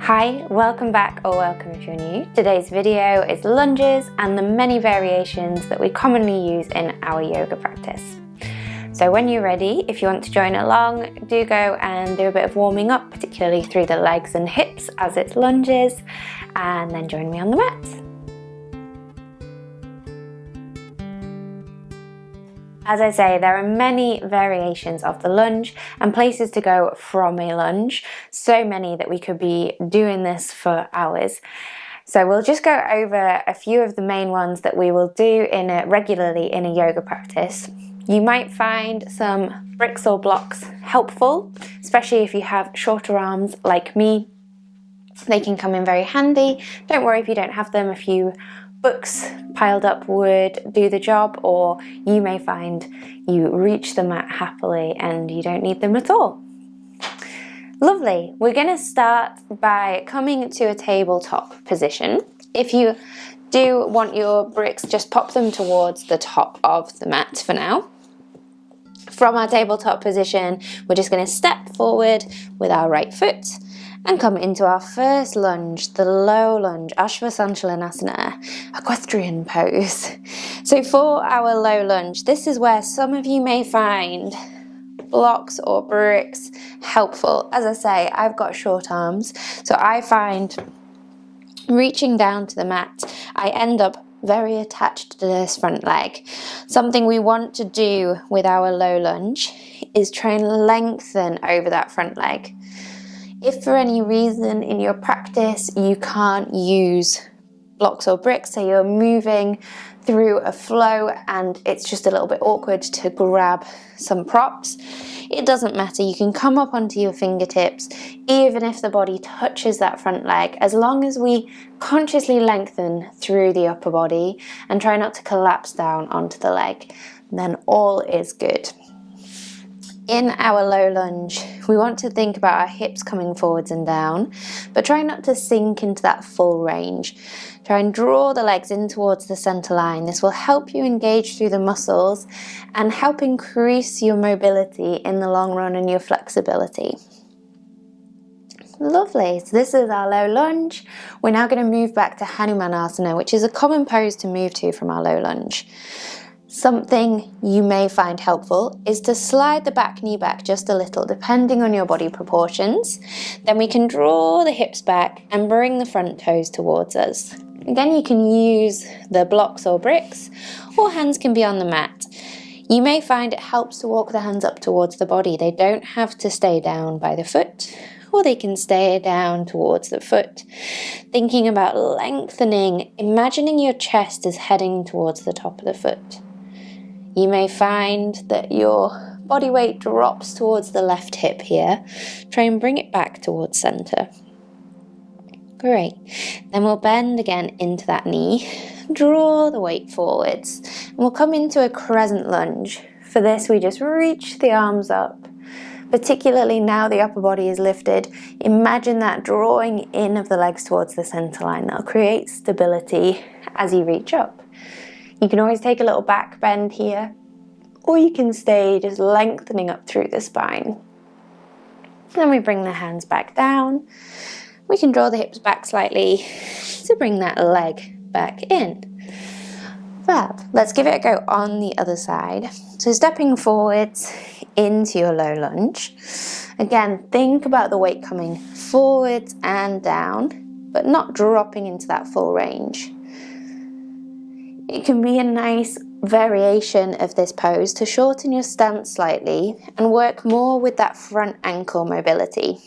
Hi, welcome back or welcome if you're new. Today's video is lunges and the many variations that we commonly use in our yoga practice. So when you're ready, if you want to join along, do go and do a bit of warming up, particularly through the legs and hips as it's lunges, and then join me on the mat. As I say, there are many variations of the lunge and places to go from a lunge, so many that we could be doing this for hours. So we'll just go over a few of the main ones that we will do regularly in a yoga practice. You might find some bricks or blocks helpful, especially if you have shorter arms like me. They can come in very handy. Don't worry if you don't have them. A few books piled up would do the job, or you may find you reach the mat happily and you don't need them at all. Lovely. We're going to start by coming to a tabletop position. If you do want your bricks, just pop them towards the top of the mat for now. From our tabletop position, we're just going to step forward with our right foot and come into our first lunge, the low lunge, hanumanasana, equestrian pose. So for our low lunge, this is where some of you may find blocks or bricks helpful. As I say, I've got short arms, so I find reaching down to the mat, I end up very attached to this front leg. Something we want to do with our low lunge is try and lengthen over that front leg. If for any reason in your practice you can't use blocks or bricks, so you're moving through a flow and it's just a little bit awkward to grab some props, it doesn't matter. You can come up onto your fingertips, even if the body touches that front leg, as long as we consciously lengthen through the upper body and try not to collapse down onto the leg, then all is good. In our low lunge, we want to think about our hips coming forwards and down, but try not to sink into that full range. Try and draw the legs in towards the center line. This will help you engage through the muscles and help increase your mobility in the long run and your flexibility. Lovely. So this is our low lunge. We're now going to move back to hanumanasana, which is a common pose to move to from our low lunge. Something you may find helpful is to slide the back knee back just a little, depending on your body proportions. Then we can draw the hips back and bring the front toes towards us. Again, you can use the blocks or bricks, or hands can be on the mat. You may find it helps to walk the hands up towards the body. They don't have to stay down by the foot, or they can stay down towards the foot. Thinking about lengthening, imagining your chest is heading towards the top of the foot. You may find that your body weight drops towards the left hip here. Try and bring it back towards center. Great. Then we'll bend again into that knee. Draw the weight forwards. And we'll come into a crescent lunge. For this, we just reach the arms up. Particularly now the upper body is lifted, imagine that drawing in of the legs towards the center line. That'll create stability as you reach up. You can always take a little back bend here, or you can stay just lengthening up through the spine. Then we bring the hands back down. We can draw the hips back slightly to bring that leg back in. Fab. Let's give it a go on the other side. So stepping forwards into your low lunge. Again, think about the weight coming forwards and down, but not dropping into that full range. It can be a nice variation of this pose to shorten your stance slightly and work more with that front ankle mobility.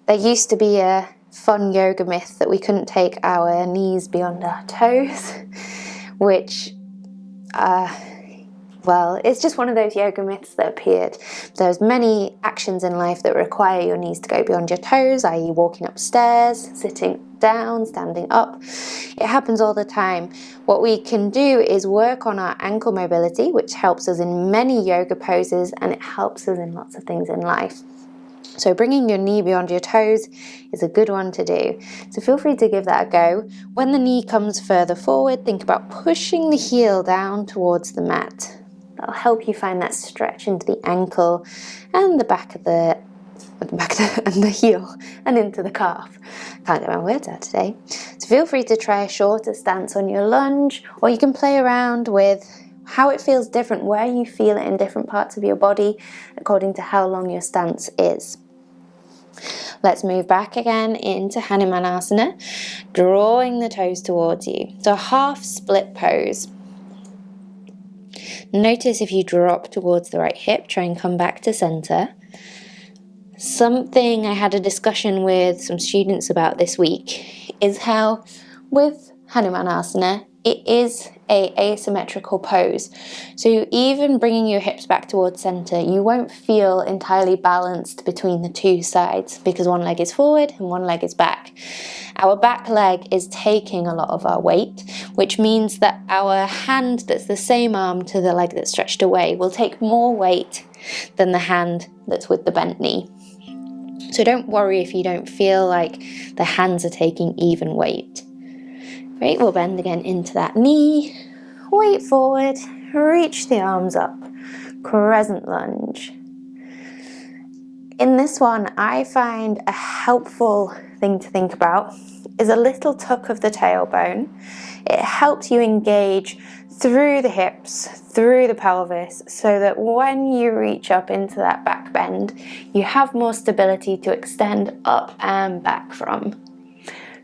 There used to be a fun yoga myth that we couldn't take our knees beyond our toes, which, it's just one of those yoga myths that appeared. There's many actions in life that require your knees to go beyond your toes, i.e. walking upstairs, sitting down, standing up. It happens all the time. What we can do is work on our ankle mobility, which helps us in many yoga poses, and it helps us in lots of things in life. So bringing your knee beyond your toes is a good one to do. So feel free to give that a go. When the knee comes further forward, think about pushing the heel down towards the mat. That'll help you find that stretch into the ankle and the back of the and the heel and into the calf. Can't get my words out today. So feel free to try a shorter stance on your lunge, or you can play around with how it feels different, where you feel it in different parts of your body according to how long your stance is. Let's move back again into hanumanasana, drawing the toes towards you. So half split pose. Notice if you drop towards the right hip, try and come back to center. Something I had a discussion with some students about this week is how with hanumanasana, it is an asymmetrical pose. So even bringing your hips back towards center, you won't feel entirely balanced between the two sides because one leg is forward and one leg is back. Our back leg is taking a lot of our weight, which means that our hand that's the same arm to the leg that's stretched away will take more weight than the hand that's with the bent knee. So don't worry if you don't feel like the hands are taking even weight. Great, we'll bend again into that knee, weight forward, reach the arms up, crescent lunge. In this one, I find a helpful thing to think about is a little tuck of the tailbone. It helps you engage through the hips, through the pelvis, so that when you reach up into that back bend, you have more stability to extend up and back from.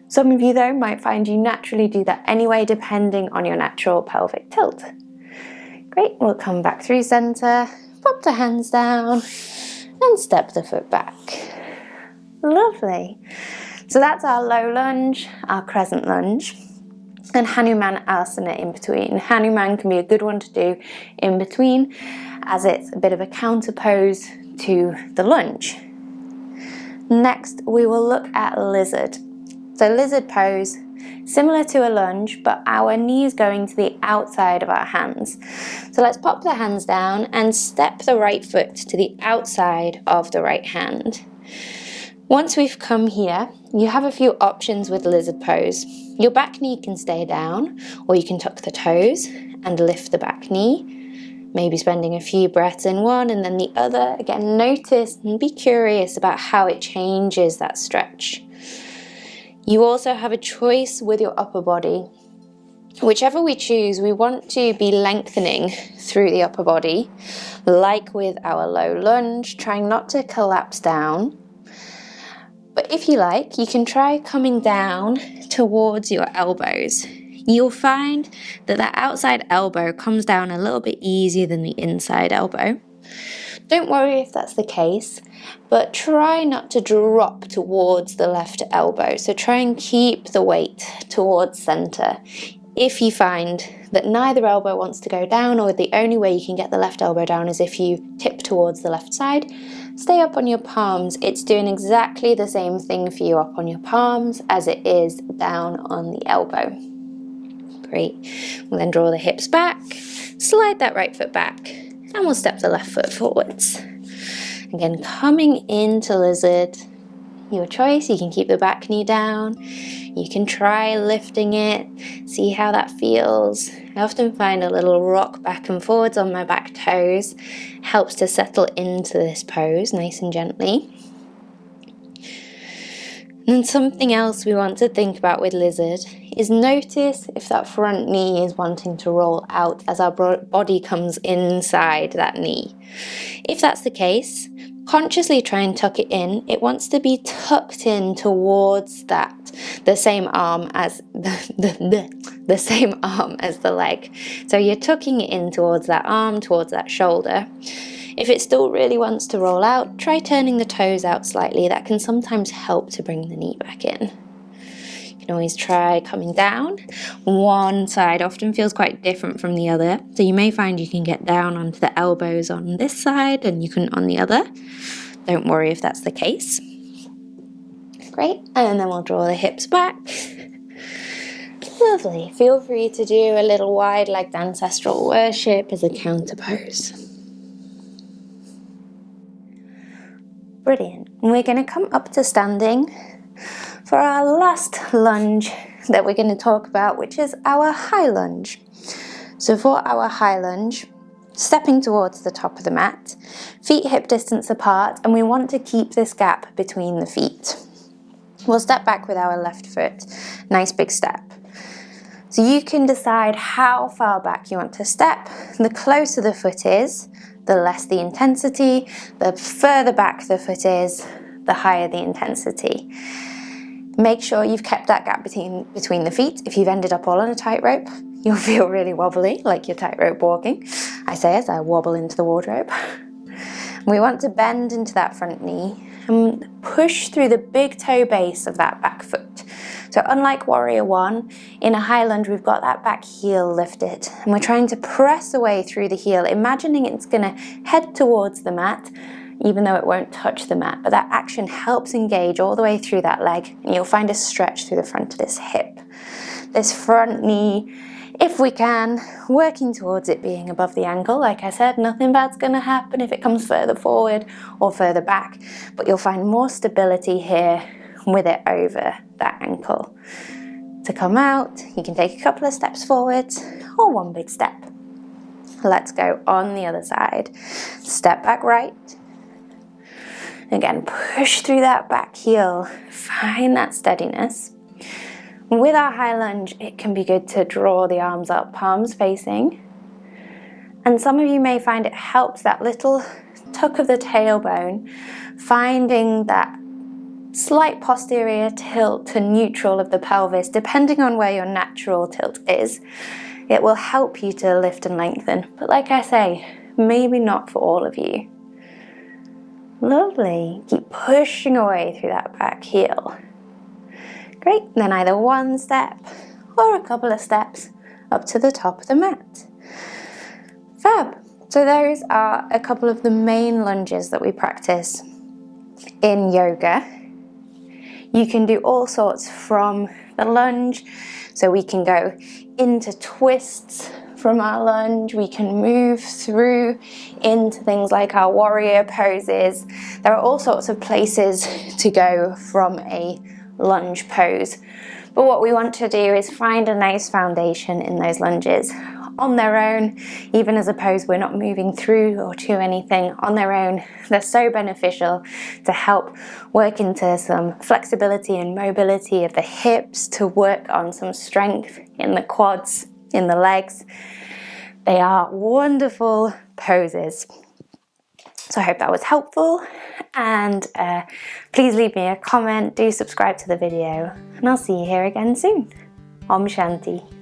Some of you though might find you naturally do that anyway, depending on your natural pelvic tilt. Great, we'll come back through center, pop the hands down, and step the foot back. Lovely. So that's our low lunge, our crescent lunge, and hanumanasana in between. Hanuman can be a good one to do in between, as it's a bit of a counter pose to the lunge. Next, we will look at lizard. So lizard pose, similar to a lunge, but our knee is going to the outside of our hands. So let's pop the hands down and step the right foot to the outside of the right hand. Once we've come here, you have a few options with lizard pose. Your back knee can stay down, or you can tuck the toes and lift the back knee. Maybe spending a few breaths in one and then the other. Again, notice and be curious about how it changes that stretch. You also have a choice with your upper body. Whichever we choose, we want to be lengthening through the upper body, like with our low lunge, trying not to collapse down. But if you like, you can try coming down towards your elbows. You'll find that that outside elbow comes down a little bit easier than the inside elbow. Don't worry if that's the case, but try not to drop towards the left elbow. So try and keep the weight towards center. If you find that neither elbow wants to go down, or the only way you can get the left elbow down is if you tip towards the left side, stay up on your palms. It's doing exactly the same thing for you up on your palms as it is down on the elbow. Great. We'll then draw the hips back, slide that right foot back, and we'll step the left foot forwards. Again, coming into lizard, your choice. You can keep the back knee down. You can try lifting it, see how that feels. I often find a little rock back and forwards on my back toes helps to settle into this pose nice and gently. And something else we want to think about with lizard is notice if that front knee is wanting to roll out as our body comes inside that knee. If that's the case, consciously try and tuck it in. It wants to be tucked in towards that, the same arm as the same arm as the leg. So you're tucking it in towards that arm, towards that shoulder. If it still really wants to roll out, try turning the toes out slightly. That can sometimes help to bring the knee back in. You can always try coming down. One side often feels quite different from the other, so you may find you can get down onto the elbows on this side and you couldn't on the other. Don't worry if that's the case. Great, and then we'll draw the hips back. Lovely. Feel free to do a little wide-legged ancestral worship as a counter pose. Brilliant. And we're going to come up to standing for our last lunge that we're going to talk about, which is our high lunge. So for our high lunge, stepping towards the top of the mat, feet hip distance apart, and we want to keep this gap between the feet. We'll step back with our left foot, nice big step. So you can decide how far back you want to step. The closer the foot is, the less the intensity. The further back the foot is, the higher the intensity. Make sure you've kept that gap between the feet. If you've ended up all on a tightrope, you'll feel really wobbly, like you're tightrope walking. I say as I wobble into the wardrobe. We want to bend into that front knee and push through the big toe base of that back foot. So unlike Warrior One, in a high lunge, we've got that back heel lifted, and we're trying to press away through the heel, imagining it's gonna head towards the mat, even though it won't touch the mat, but that action helps engage all the way through that leg, and you'll find a stretch through the front of this hip. This front knee, if we can, working towards it being above the ankle. Like I said, nothing bad's gonna happen if it comes further forward or further back, but you'll find more stability here with it over that ankle. To come out, you can take a couple of steps forwards or one big step. Let's go on the other side. Step back right. Again, push through that back heel, find that steadiness. With our high lunge, it can be good to draw the arms up, palms facing. And some of you may find it helps that little tuck of the tailbone, finding that slight posterior tilt to neutral of the pelvis, depending on where your natural tilt is. It will help you to lift and lengthen. But like I say, maybe not for all of you. Lovely. Keep pushing away through that back heel. Great. Then either one step or a couple of steps up to the top of the mat. Fab. So those are a couple of the main lunges that we practice in yoga. You can do all sorts from the lunge. So we can go into twists from our lunge. We can move through into things like our warrior poses. There are all sorts of places to go from a lunge pose. But what we want to do is find a nice foundation in those lunges. On their own, even as a pose we're not moving through or to anything, on their own, they're so beneficial to help work into some flexibility and mobility of the hips, to work on some strength in the quads, in the legs. They are wonderful poses. So I hope that was helpful, and please leave me a comment, do subscribe to the video, and I'll see you here again soon. Om Shanti.